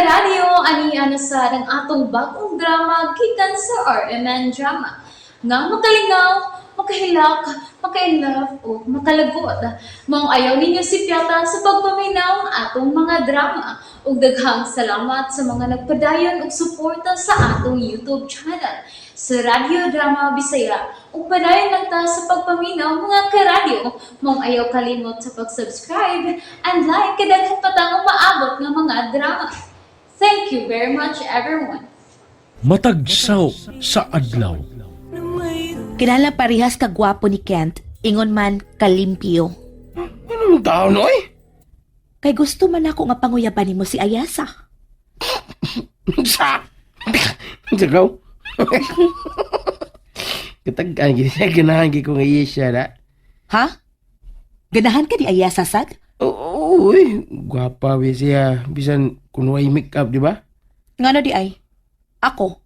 karadyo, ani sa ng atong bagong drama gikan sa RMN Drama. Nga makalingaw, makahilak, maka-inlove, o makalagot. Maong ayaw ninyo si Piata sa pagpaminaw ang atong mga drama. Ug daghang salamat sa mga nagpadayon ug suporta sa atong YouTube channel sa Radyo Drama Bisaya. Ug padayon lang ta sa pagpaminaw mga karadyo. Maong ayaw kalimot sa pag-subscribe and like kadaghan pa tang maabot ng mga drama. Thank you very much everyone. Matagsaw sa adlaw. Kinala parihas ka gwapo ni Kent, ingon man kalimpyo. Anong tao, Noy? Kay gusto man ako nga panguyaban nimo si Ayasa. Sa? Sagaw? Katagaan, ganahan ko nga iya siya na. Ha? Ganahan ka ni Ayasa, sad? Oo, gwapa we siya. Bisan kung way make-up, di ba? Ngano di ay? Ako,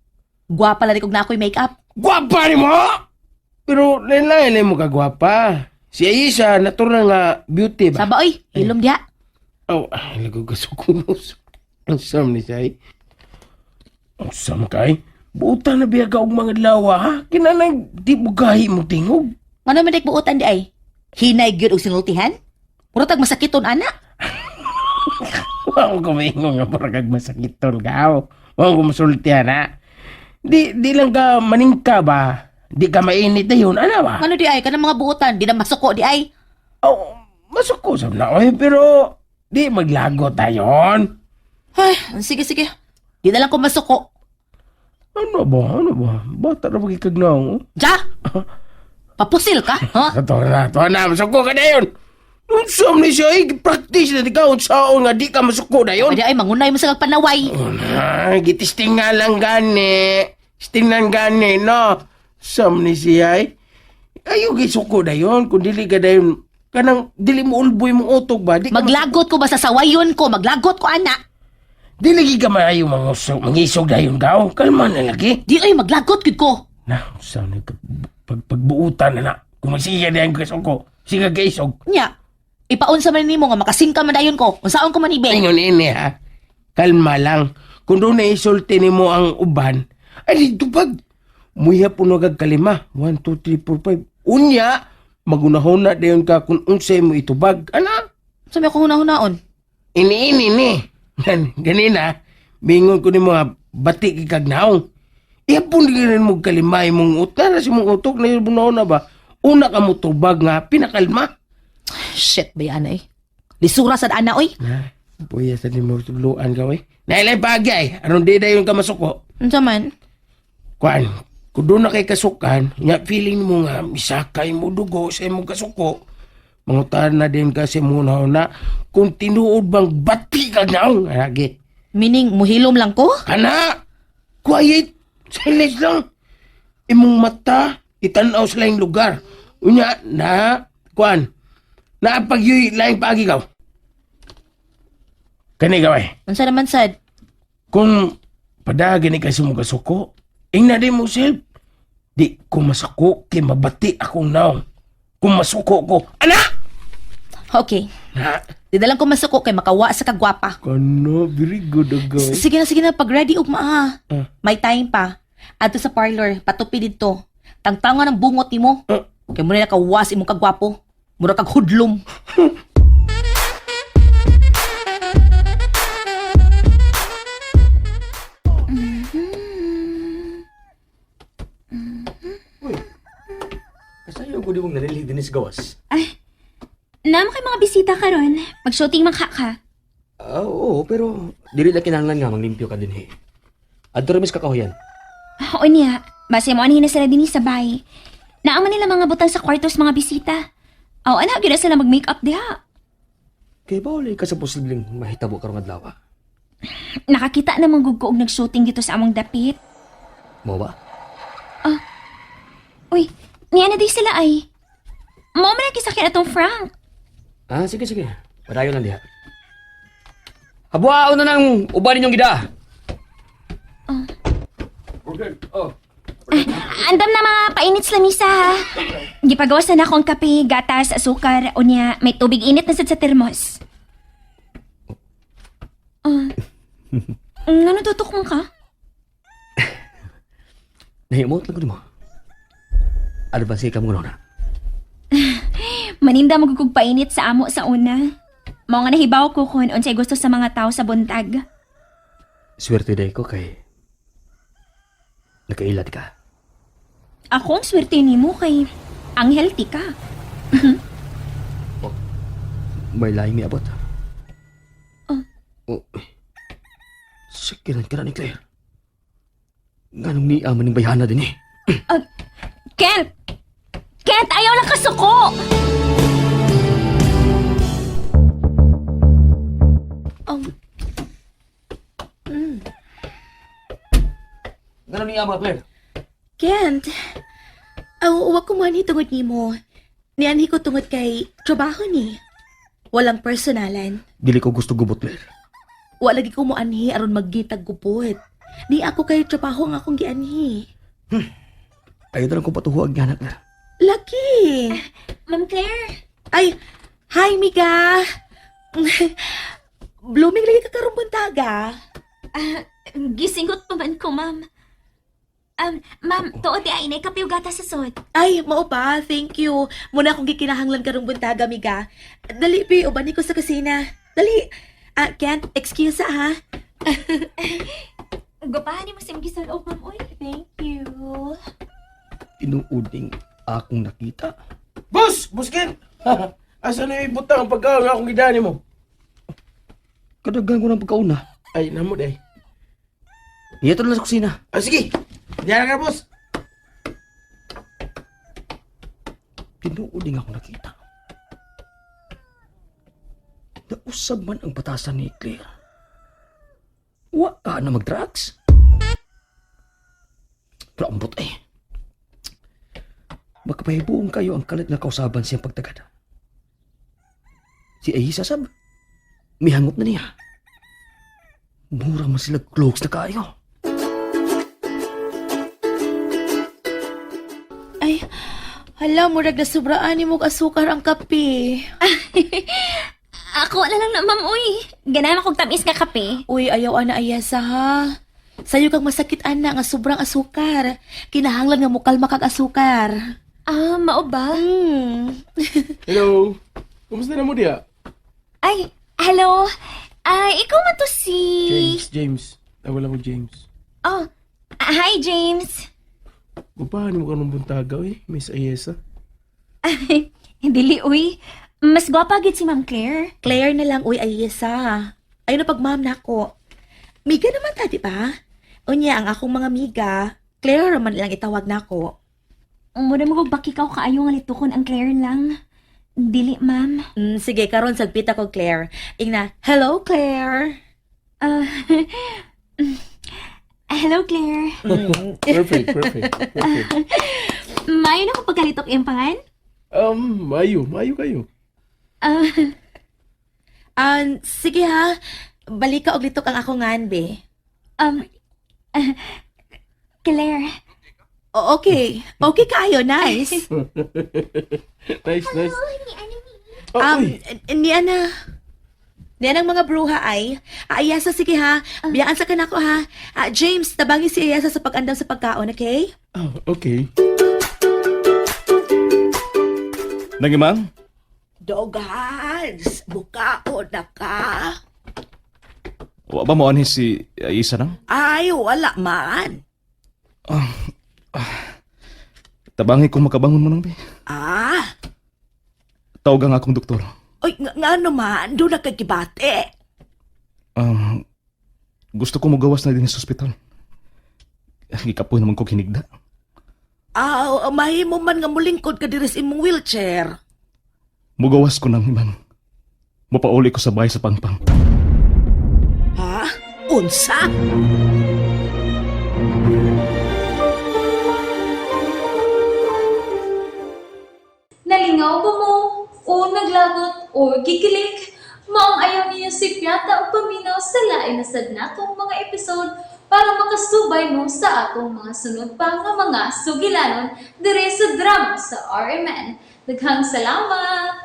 gwapa lang kog na ako'y make-up. Gwapa ni mo! Pero lain-lain mo ka gwapa. Si Aisha, natural nga beauty ba? Saba, oy, hilom diha. Oh, ay, lago kasukunos. Ang sam ni siya Ang sam kay? Buta na biya ka og mga lawa, ha? Kinanang di mo gahi mo tingog. Ngano man dik buotan di ay? Hinay gyud og sinultihan? Puro tag masakiton ana. Wow, kumingo nga para kag masakitol ka. Wow, kumasultihan, ha? Di lang ka maningka ba? Di ka mainit na yun, ano ba? Ngano di ay kanang mga buotan di na masuko di ay? Oh, masuko sa na, pero di maglago tayon. Ay, sige. Di na lang ko masuko. Ano ba? Bata na magkikagnaw, oh. Ja! Papusil ka, ha? Ito na, masuko ka na yun. Unsam ni siya, practice na di ka, unsaon nga di ka masuko na yun. Di ay mangunay mo sa panaway. Gitisting nga lang gani. Stingnan gani, no? Sam ni siya, ayaw gisuko na yun. Kung dili ka na yun, kanang dili mo ulboy mong utok ba? Di ka Maglagot ko ba sa sawayon ko? Maglagot ko, ana. Di lagi ka maayo mangisog na yun ka. Kalma na lagi. Di ay maglagot gid ko. Na, saan pagbuutan na. Kung magsiya na yung kasuko, siya kaisog. Nya, ipaunsa man nimo nga makasingka man dayon ko. Unsaon ko man ibe? Ingon ini ha. Kalma lang. Kung doon na isulti ni mo ang uban, ay dito pag muya po nagag kalima. 1, 2, 3, 4, 5. Unya, magunahon na dayon ka kung unsay mo itubag. Ana? Sabi ako hunahunaon. Ini ni. Ganina, bingon ko ni mga batik ikagnaong. Iapon rin mo kalimay mong utan na si mong utok na yung na ba? Una ka mo tubag nga, pinakalma. Shit ba yan eh? Lisura sa ana oy. Na, puya sa di mo tuluan ka wey. Nailay bagay, anong di na yung kamasuko? Unsa man? Kuan, kung doon na kay kasukan, nga feeling mo nga, misakay mo dugo sa imong kasuko, mangutan na din kasi muna na, kung tinuod bang bati ka naong, lagi. Meaning muhilom lang ko? Kana, quiet, silence lang. Imong mata, itanaw sa laing lugar. Unya, kuan, naapagyoy laing pagi ka. Kani gaway. Unsa naman sad? Kung padagi ni kasi mong kasuko, ingna din mo self. Di ko masuko, kay mabati akong naong. Kung masuko ko, ana! Okay. Na, Di na lang ko masuko kay makawa sa kagwapa. kano, very good agay. Sige na, pag ready ugma ha. Ah. May time pa. Adto sa parlor, patupi dito. Tangtangan ang bungot nimo. Ah. Kay mo na nakawas imong kagwapo. Mura kag hudlom. Kasayo ko di mong narilig din sa gawas. Ay, naman kay mga bisita karon. Mag-shooting man ka. Oo, pero dili na kinahanglan nga manglimpyo ka din he. Adto remis kakahuyan. Oo niya, base mo anihin na sila din sa bahay. Naaman nila mga butang sa kwartos mga bisita. Oo, anak, yun na sila mag-makeup diha. Kaya ba wala ka sa posibleng mahitabo karong adlaw? Nakakita na mong gugko og nag-shooting dito sa among dapit. Mo ba? Uy, niya na di sila ay. Mo man kisakin atong Frank. Ah, sige. Padayon lang diha. Habuaon na ng uban ninyong gida. Okay. Oh. Andam na mga painit sa lamisa ha. Gipagawas na akong kape, gatas, asukar, o niya may tubig init na sad sa termos. Ano tutok mo ka? Nahimot lang ko mo. Ano ba siya ka mo na? Maninda magkukugpainit sa amo sa una. Mao nga nahibaw ko kung unsay gusto sa mga tao sa buntag. Swerte day ko kay... Nakailat ka. Ako ang swerte nimo kay ang healthy ka. May laing niabot. Oh. Oh. Sakiran ka na ni Claire. Ganong ni aman ng bayhana din eh. Kent! Kent, ayaw lang kasuko! Ganong ni aman, Claire? Kent, wag ko man hitungod ni mo. Nianhi ko tungod kay trabaho ni. Walang personalan. Dili ko gusto gubot, Claire. Wala lagi ko mo anhi aron maggitag gupot. Di ako kay trabaho nga akong gianhi. Ayaw na lang kong patuhuag nga na, Claire. Laki! Ma'am Claire? Ay, hi Mika! Blooming lagi ka karong buntaga. Gisingot pa man ko, ma'am. Ma'am, tuod di ay kapiw gata sa sod. Ay, mao pa, thank you. Muna akong gikinahanglan karong buntaga, Mika. Dali, Pi, uban ko sa kusina. Dali. Kent, excuse ha. Gupahan mo sim gisod o ma'am, oy. Thank you. Inuuding akong nakita. Boss! Buskin! Asa na yung butang ang pagkaon nga akong gidani mo? Kadagan ko ng pagkauna. Ay, namod ay. Iyato na lang sa kusina. Sige! Diyan ka, boss! Tinuuding ako nakita. Nausab man ang batasan ni Claire. Wa ka na mag-drugs. Pero ambot eh. Magpahibuong kayo ang kalit na kausaban siyang pagtagad. Si Aisa sab. Mihangot na niya. Mura man sila cloaks na kayo. Ay, hala, murag na sobraan ni mong asukar ang kape. Ako na lang na, ma'am, uy. Ganaan akong tamis nga kape. Uy, ayaw ana ayasa ha. Sayo kang masakit ana nga sobrang asukar. Kinahanglan nga mukalma kag asukar. Mao ba? Hello! Kumusta na mo diya? Ay, hello. Ikaw man to si... James. Wala mo James. Oh, hi, James. Gupahan mo ka ng buntaga eh. Miss Ayesa. Dili, uy. Mas gwapa gid si Ma'am Claire. Claire na lang, uy, ayesa. Ayun na pagmam na ako. Miga naman ta, di ba? Unya, ang akong mga miga, Claire naman lang itawag na ako. Muna mo baki ka kaayo nga litukon ang Claire lang. Dili, ma'am. Sige, karon sagpita ko, Claire. Ingna, hello, Claire. Hello, Claire. Perfect. Mayo na ko pagkalitok iyang pangan? Mayo kayo. Sige ha. Balik ka og litok ang akong nganbe. Claire. Okay. Okay kayo, nice. Nice. Ni Ana. Ni Anang mga bruha ay, Ayasa sige ha. Biyaan sa kanako ha. James, tabangi si Ayasa sa pag-andam sa pagkaon, okay? Okay. Nagimang? Dogans, bukaon na ka. Wa ba mo anhi si Isa nang? Ay, wala man. Tabangi kung makabangon mo nang be. Tawagan akong doktor. Oy, nga naman, doon na kagibate. Gusto ko magawas na din sa ospital. Gikapoy naman ko kinigda. Mahimo man nga mulingkod ka diri sa imong wheelchair. Mugawas ko ng imang. Mapauli ko sa bahay sa Pangpang. Ha? Unsa? Nalingaw ba mo? O naglagot? O gigilik? Maong ayaw niya si Piata o paminaw sa lain na sad natong mga episode para makasubay mo sa atong mga sunod pa nga mga sugilanon dire sa drama sa RMN. Daghang salamat!